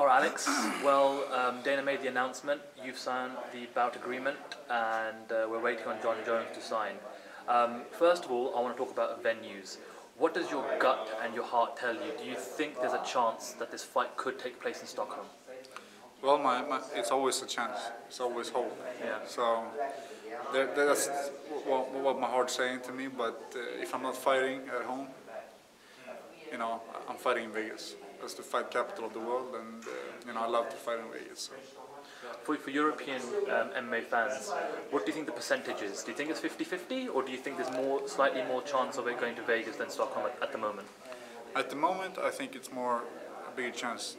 All right, Alex. Well, Dana made the announcement. You've signed the bout agreement, and we're waiting on Jon Jones to sign. First of all, I want to talk about venues. What does your gut and your heart tell you? Do you think there's a chance that this fight could take place in Stockholm? Well, it's always a chance. It's always hope. Yeah. So that's what my heart's saying to me. But if I'm not fighting at home, I'm fighting in Vegas. That's the fight capital of the world, and I love to fight in Vegas. So. For European MMA fans, what do you think the percentage is? Do you think it's 50-50, or do you think there's slightly more chance of it going to Vegas than Stockholm at the moment? At the moment, I think it's a bigger chance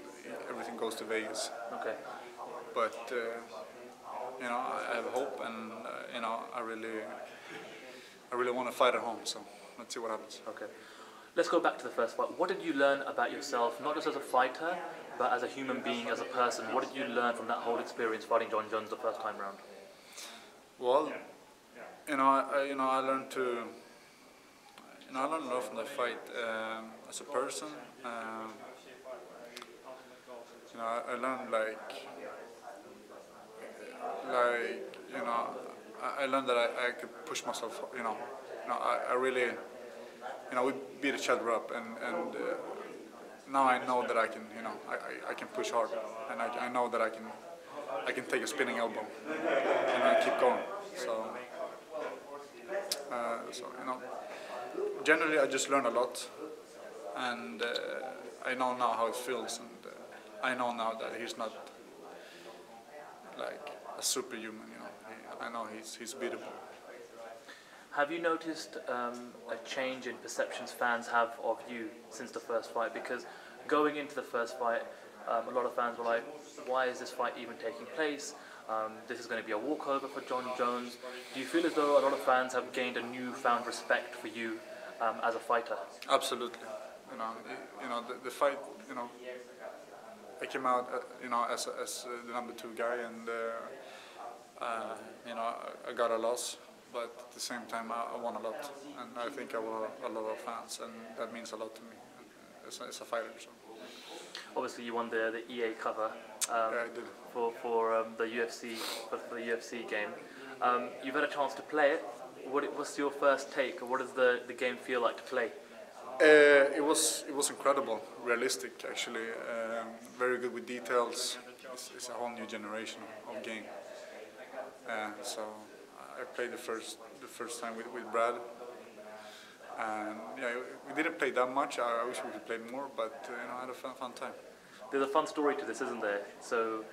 everything goes to Vegas. Okay. But I have hope, and I really want to fight at home. So let's see what happens. Okay. Let's go back to the first fight. What did you learn about yourself, not just as a fighter, but as a human being, as a person? What did you learn from that whole experience fighting Jon Jones the first time round? Well, I learned I learned a lot from the fight as a person. I learned I learned that I could push myself. I really. We beat each other up, and now I know that I can, I can push hard, and I know that I can take a spinning elbow, and I keep going. So generally I just learn a lot, and I know now how it feels, and I know now that he's not like a superhuman. I know he's beatable. Have you noticed a change in perceptions fans have of you since the first fight? Because going into the first fight, a lot of fans were like, why is this fight even taking place? This is going to be a walkover for Jon Jones. Do you feel as though a lot of fans have gained a newfound respect for you as a fighter? Absolutely. The fight, I came out, as the number 2 guy, and I got a loss. But at the same time, I won a lot, and I think I won a lot of fans, and that means a lot to me as a fighter. So. Obviously, you won the EA cover yeah, I did. for the UFC game. You've had a chance to play it. What's your first take? What does the game feel like to play? It was incredible, realistic actually, very good with details. It's a whole new generation of game. So. I played the first time with Brad, and we didn't play that much. I wish we could play more, but I had a fun time. There's a fun story to this, isn't there? So,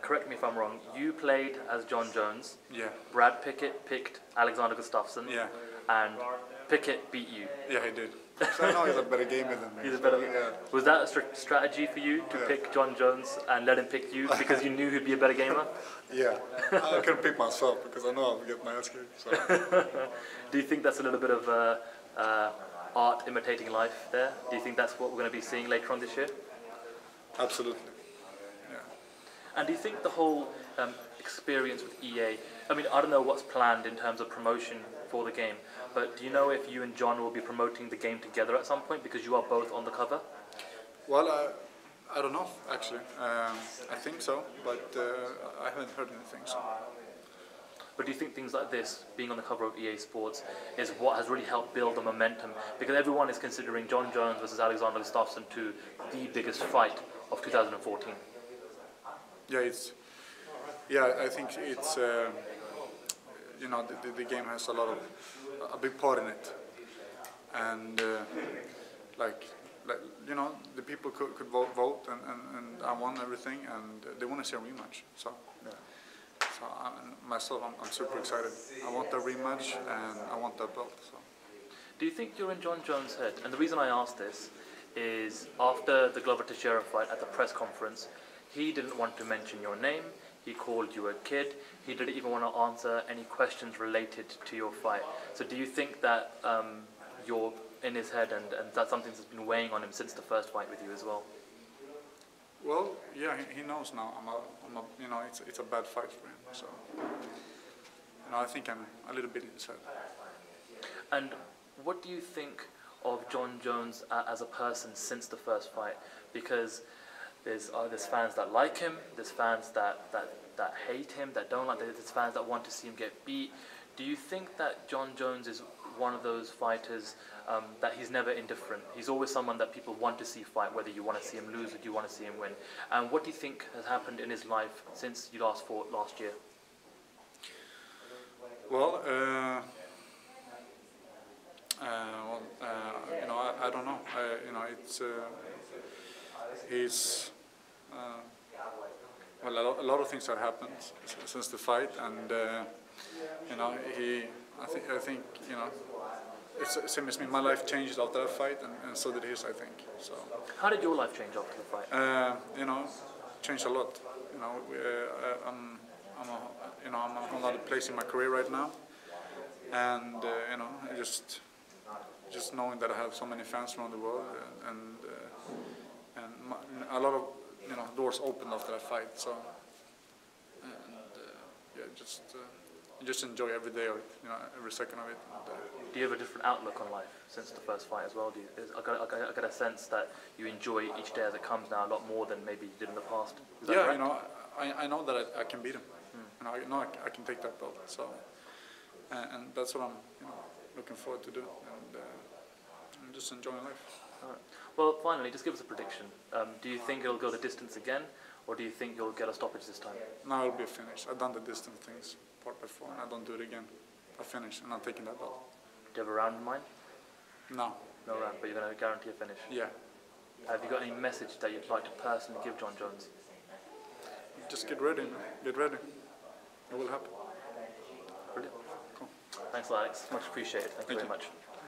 correct me if I'm wrong. You played as Jon Jones. Yeah. Brad Pickett picked Alexander Gustafsson. Yeah. And Pickett beat you. Yeah, he did. So I know he's a better gamer than me. He's a better. Yeah. Was that a strategy for you to pick Jon Jones and let him pick you because you knew he'd be a better gamer? Yeah, I couldn't pick myself because I know I'll get my ass kicked. So. Do you think that's a little bit of art imitating life there? Do you think that's what we're going to be seeing later on this year? Absolutely. Yeah. And do you think the whole experience with EA? I mean, I don't know what's planned in terms of promotion for the game. But do you know if you and Jon will be promoting the game together at some point because you are both on the cover? Well, I don't know actually. I think so, but I haven't heard anything. So. But do you think things like this, being on the cover of EA Sports, is what has really helped build the momentum? Because everyone is considering Jon Jones versus Alexander Gustafsson to the biggest fight of 2014. Yeah, I think it's. The game has a big part in it, and the people could vote, and I won everything, and they want to see a rematch. So, I'm super excited. I want the rematch, and I want that belt. So. Do you think you're in Jon Jones' head? And the reason I ask this is after the Glover Teixeira fight at the press conference, he didn't want to mention your name. He called you a kid. He didn't even want to answer any questions related to your fight. So do you think that you're in his head and that's something that's been weighing on him since the first fight with you as well? Well, yeah, he knows now. It's a bad fight for him. So, I think I'm a little bit in his head. And what do you think of Jon Jones as a person since the first fight? Because There's fans that like him, there's fans that hate him, that don't like him, there's fans that want to see him get beat. Do you think that Jon Jones is one of those fighters that he's never indifferent? He's always someone that people want to see fight, whether you want to see him lose or you want to see him win. And what do you think has happened in his life since you last fought last year? Well, I don't know. It's he's well, a lot of things have happened since the fight, and I think it's same as me. My life changed after that fight, and so did his, I think. So. How did your life change after the fight? Changed a lot. I'm on another place in my career right now, and just knowing that I have so many fans around the world, and a lot of doors opened after that fight. So, just enjoy every day of it, every second of it. Do you have a different outlook on life since the first fight as well? I got a sense that you enjoy each day as it comes now a lot more than maybe you did in the past. Is that correct? I know that I can beat him. I know I can take that belt. So, and that's what I'm looking forward to do, and I'm just enjoying life. All right. Well, finally, just give us a prediction. Do you think it'll go the distance again, or do you think you'll get a stoppage this time? No, it'll be a finish. I've done the distance things part before, and I don't do it again. I finish, and I'm taking that belt. Do you have a round in mind? No. No round, but you're going to guarantee a finish? Yeah. Have you got any message that you'd like to personally give Jon Jones? Just get ready, man. Get ready. It will happen. Brilliant. Cool. Thanks, Alex. Much appreciated. Thank you very much.